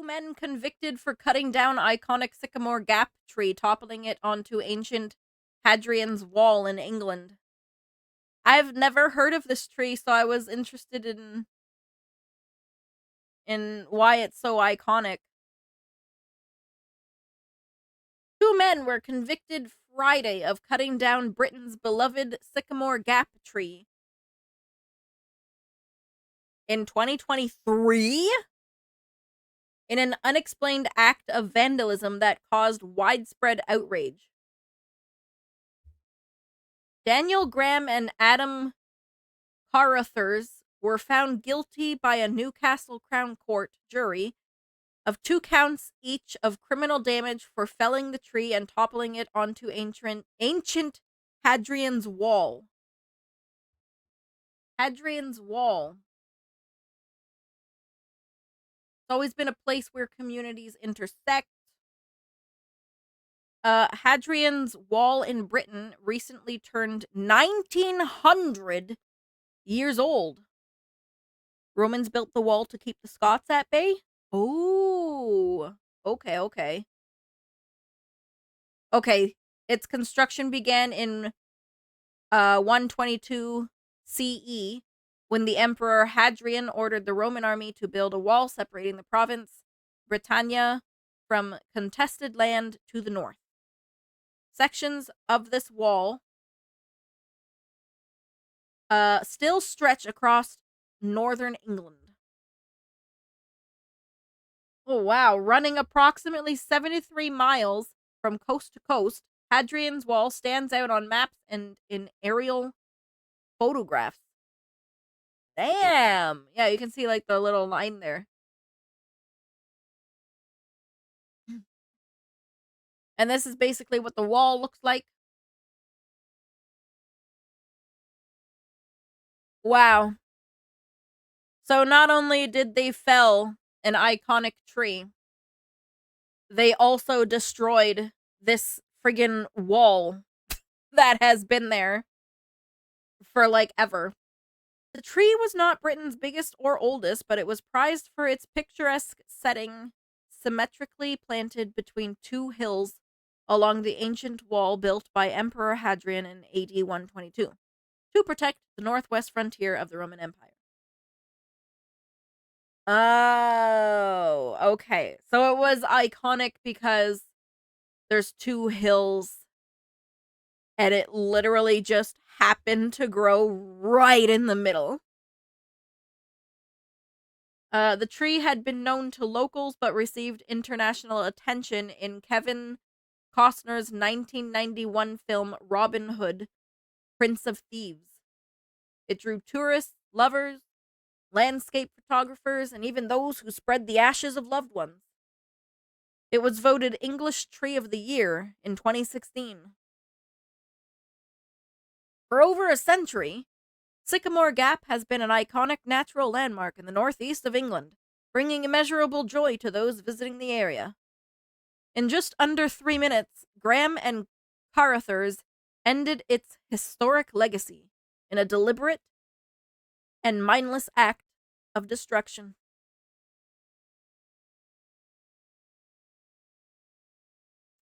men convicted for cutting down iconic Sycamore Gap Tree, toppling it onto ancient Hadrian's Wall in England. I've never heard of this tree, so I was interested in why it's so iconic. 2 men were convicted Friday of cutting down Britain's beloved Sycamore Gap Tree. In 2023? In an unexplained act of vandalism that caused widespread outrage. Daniel Graham and Adam Carruthers were found guilty by a Newcastle Crown Court jury of 2 counts each of criminal damage for felling the tree and toppling it onto ancient Hadrian's Wall. Hadrian's Wall. It's always been a place where communities intersect. Hadrian's Wall in Britain recently turned 1900 years old. Romans built the wall to keep the Scots at bay? Oh, okay. Okay, its construction began in 122 CE when the Emperor Hadrian ordered the Roman army to build a wall separating the province Britannia from contested land to the north. Sections of this wall still stretch across northern England. Oh, wow. Running approximately 73 miles from coast to coast, Hadrian's Wall stands out on maps and in aerial photographs. Damn! Yeah, you can see, like, the little line there. And this is basically what the wall looks like. Wow. So not only did they fell an iconic tree, they also destroyed this friggin' wall that has been there for, like, ever. The tree was not Britain's biggest or oldest, but it was prized for its picturesque setting, symmetrically planted between 2 hills along the ancient wall built by Emperor Hadrian in AD 122 to protect the northwest frontier of the Roman Empire. Oh, okay. So it was iconic because there's 2 hills and it literally just happened to grow right in the middle. The tree had been known to locals but received international attention in Kevin Costner's 1991 film Robin Hood, Prince of Thieves. It drew tourists, lovers, landscape photographers, and even those who spread the ashes of loved ones. It was voted English Tree of the Year in 2016. For over a century, Sycamore Gap has been an iconic natural landmark in the northeast of England, bringing immeasurable joy to those visiting the area. In just under 3 minutes, Graham and Carruthers ended its historic legacy in a deliberate and mindless act of destruction.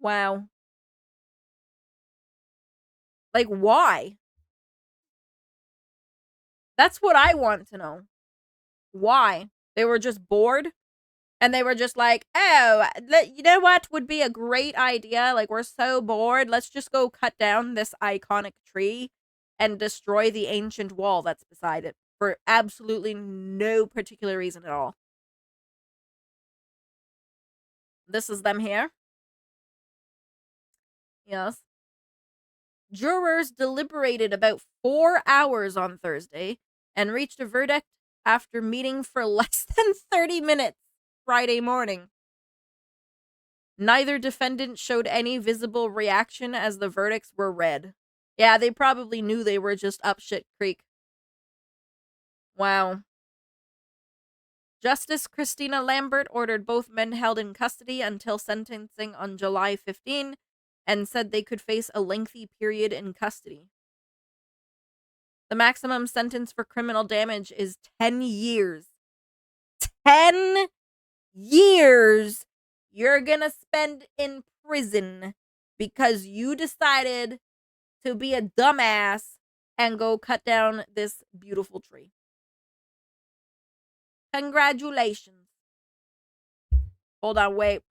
Wow. Like, why? That's what I want to know. Why? They were just bored? And they were just like, oh, you know what would be a great idea? Like, we're so bored. Let's just go cut down this iconic tree and destroy the ancient wall that's beside it for absolutely no particular reason at all. This is them here. Yes. Jurors deliberated about 4 hours on Thursday and reached a verdict after meeting for less than 30 minutes Friday morning. Neither defendant showed any visible reaction as the verdicts were read. Yeah, they probably knew they were just up shit creek. Wow. Justice Christina Lambert ordered both men held in custody until sentencing on July 15 and said they could face a lengthy period in custody. The maximum sentence for criminal damage is 10 years. 10 years you're gonna spend in prison because you decided to be a dumbass and go cut down this beautiful tree. Congratulations. Hold on, wait.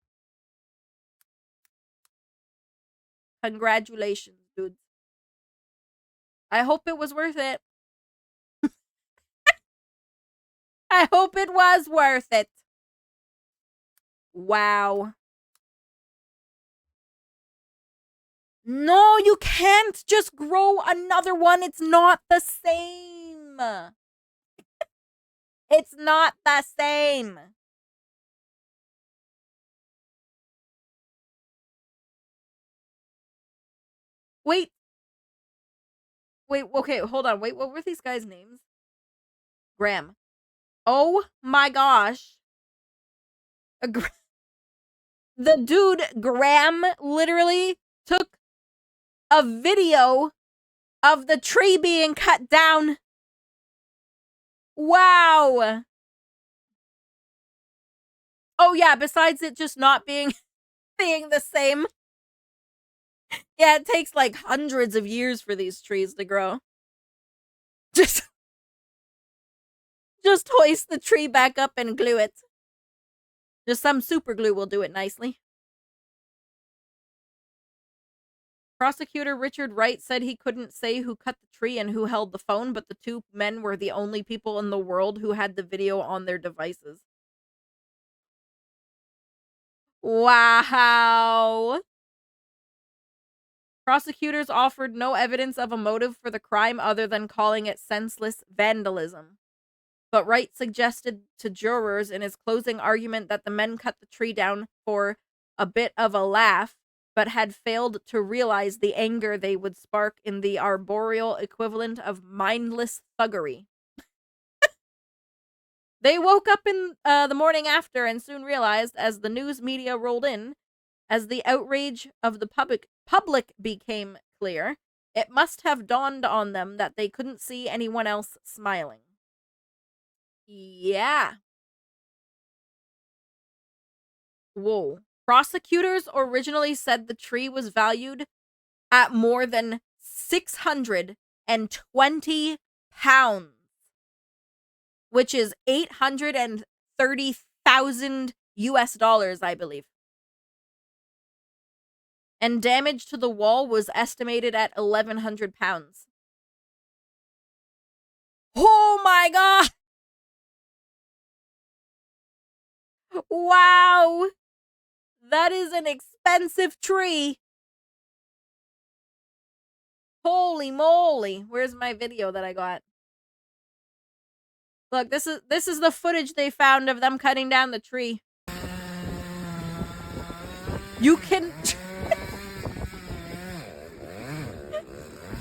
Congratulations, dudes. I hope it was worth it. I hope it was worth it. Wow. No, you can't just grow another one. It's not the same. It's not the same. Wait. Wait, okay, hold on. Wait, what were these guys' names? Graham. Oh my gosh. The dude, Graham, literally took a video of the tree being cut down. Wow. Oh yeah, besides it just not being the same. Yeah, it takes like hundreds of years for these trees to grow. Just hoist the tree back up and glue it. Just some super glue will do it nicely. Prosecutor Richard Wright said he couldn't say who cut the tree and who held the phone, but the two men were the only people in the world who had the video on their devices. Wow. Prosecutors offered no evidence of a motive for the crime other than calling it senseless vandalism. But Wright suggested to jurors in his closing argument that the men cut the tree down for a bit of a laugh, but had failed to realize the anger they would spark in the arboreal equivalent of mindless thuggery. They woke up in the morning after and soon realized, as the news media rolled in, as the outrage of the public became clear, it must have dawned on them that they couldn't see anyone else smiling. Yeah. Whoa. Prosecutors originally said the tree was valued at more than 620 pounds, which is 830,000 US dollars, I believe. And damage to the wall was estimated at 1,100 pounds. Oh my god! Wow! That is an expensive tree. Holy moly. Where's my video that I got? Look, this is the footage they found of them cutting down the tree. You can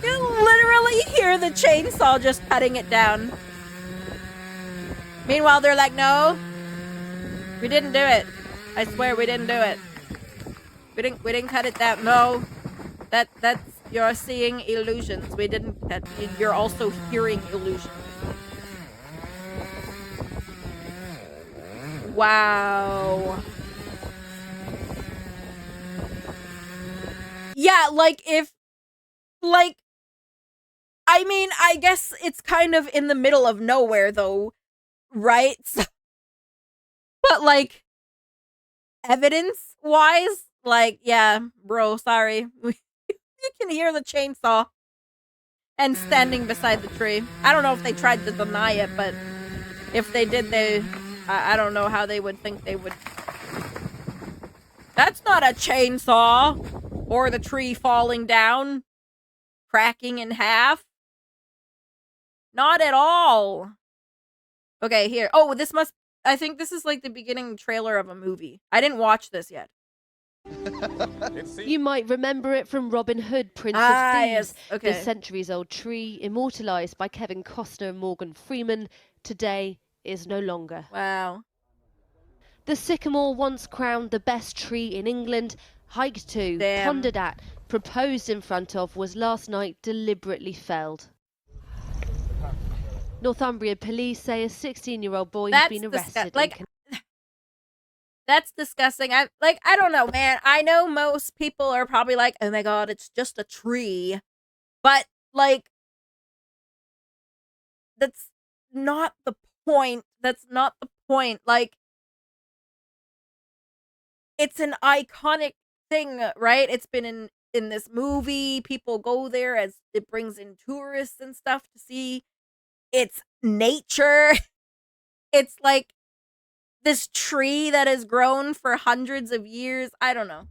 you literally hear the chainsaw just cutting it down. Meanwhile, they're like, no, we didn't do it. I swear we didn't do it. We didn't cut it down. No, that's you're seeing illusions. We didn't. You're also hearing illusions. Wow. Yeah, like I mean, I guess it's kind of in the middle of nowhere though, right? But like evidence wise, like, yeah, bro, sorry. You can hear the chainsaw and standing beside the tree. I don't know if they tried to deny it, but if they did, I don't know how they would think they would. That's not a chainsaw. Or the tree falling down, cracking in half. Not at all. Okay, here. Oh, I think this is like the beginning trailer of a movie. I didn't watch this yet. You might remember it from Robin Hood, Prince of Thieves. Yes. Okay. The centuries-old tree, immortalized by Kevin Costner and Morgan Freeman, today is no longer. Wow. The sycamore, once crowned the best tree in England, hiked to, pondered at, proposed in front of, was last night deliberately felled. Northumbria police say a 16-year-old boy has been arrested. That's disgusting. I don't know, man. I know most people are probably like, "Oh my god, it's just a tree." But like that's not the point. That's not the point. Like it's an iconic thing, right? It's been in this movie. People go there as it brings in tourists and stuff to see. It's nature. It's like this tree that has grown for hundreds of years. I don't know.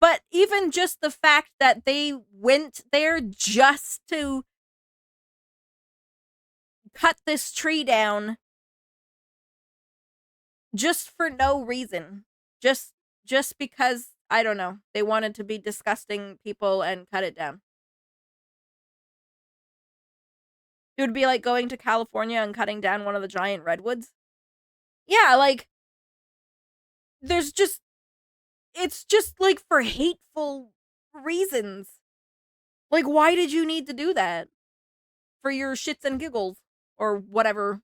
But even just the fact that they went there just to cut this tree down just for no reason. Just just because I don't know, they wanted to be disgusting people and cut it down. It would be like going to California and cutting down one of the giant redwoods. Yeah, like there's just it's just like for hateful reasons. Like why did you need to do that? For your shits and giggles or whatever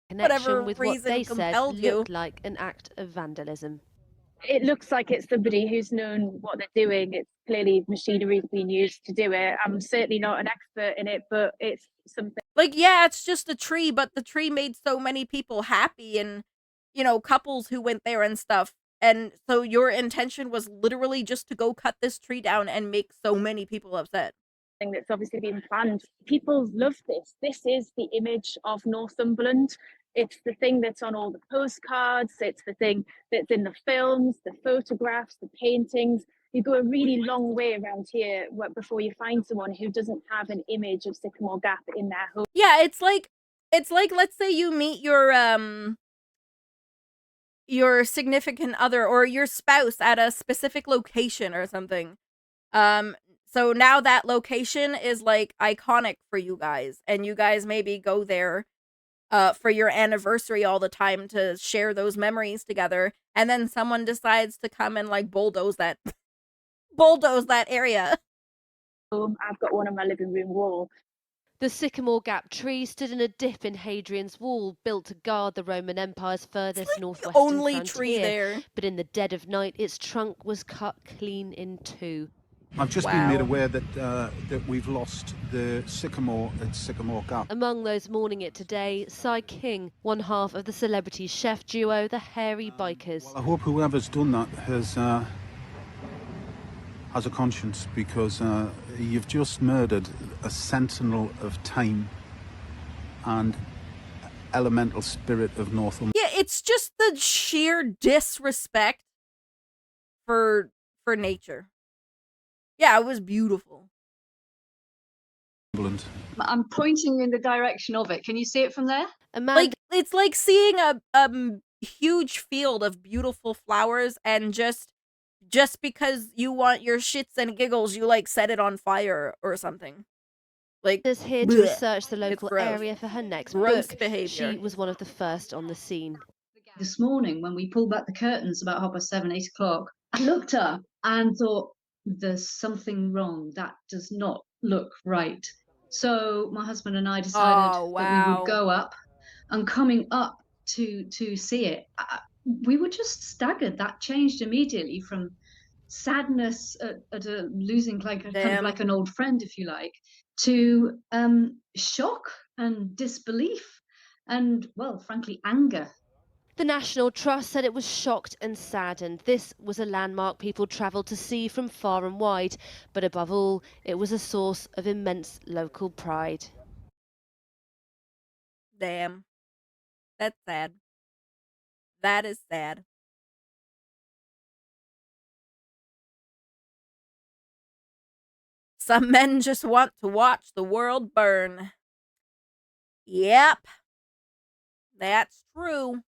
Connection whatever with what reason they said compelled you. looked like an act of vandalism. It looks like it's somebody who's known what they're doing. It's clearly machinery being used to do it. I'm certainly not an expert in it, but it's something. Like, yeah, it's just a tree, but the tree made so many people happy and, couples who went there and stuff. And so your intention was literally just to go cut this tree down and make so many people upset. That's obviously been planned. People love this. This is the image of Northumberland. It's the thing that's on all the postcards. It's the thing that's in the films, the photographs, the paintings. You go a really long way around here before you find someone who doesn't have an image of Sycamore Gap in their home. Yeah, it's like let's say you meet your significant other or your spouse at a specific location or something. So now that location is like iconic for you guys and you guys maybe go there for your anniversary all the time to share those memories together, and then someone decides to come and like bulldoze that bulldoze that area. I've got one on my living room wall. The Sycamore Gap Tree stood in a dip in Hadrian's Wall, built to guard the Roman Empire's furthest Like northwestern only frontier. tree there. But in the dead of night, its trunk was cut clean in two. I've just been made aware that that we've lost the sycamore at Sycamore Gap. Among those mourning it today, Cy King, one half of the celebrity chef duo, the Hairy Bikers. Well, I hope whoever's done that has a conscience, because you've just murdered a sentinel of time and elemental spirit of Northumberland. Yeah, it's just the sheer disrespect for nature. Yeah, it was beautiful. I'm pointing in the direction of it. Can you see it from there? Like it's like seeing a huge field of beautiful flowers, and just because you want your shits and giggles, you like set it on fire or something. Like is here to research the local area for her next gross book. behavior. She was one of the first on the scene. This morning, when we pulled back the curtains about 7:30, 8 o'clock, I looked up and thought, there's something wrong. That does not look right. So my husband and I decided that we would go up, and coming up to see it, we were just staggered. That changed immediately from sadness at losing kind of like an old friend, if you like, to shock and disbelief and, well, frankly, anger. The National Trust said it was shocked and saddened. This was a landmark people travelled to see from far and wide, but above all, it was a source of immense local pride. Damn. That's sad. That is sad. Some men just want to watch the world burn. Yep. That's true.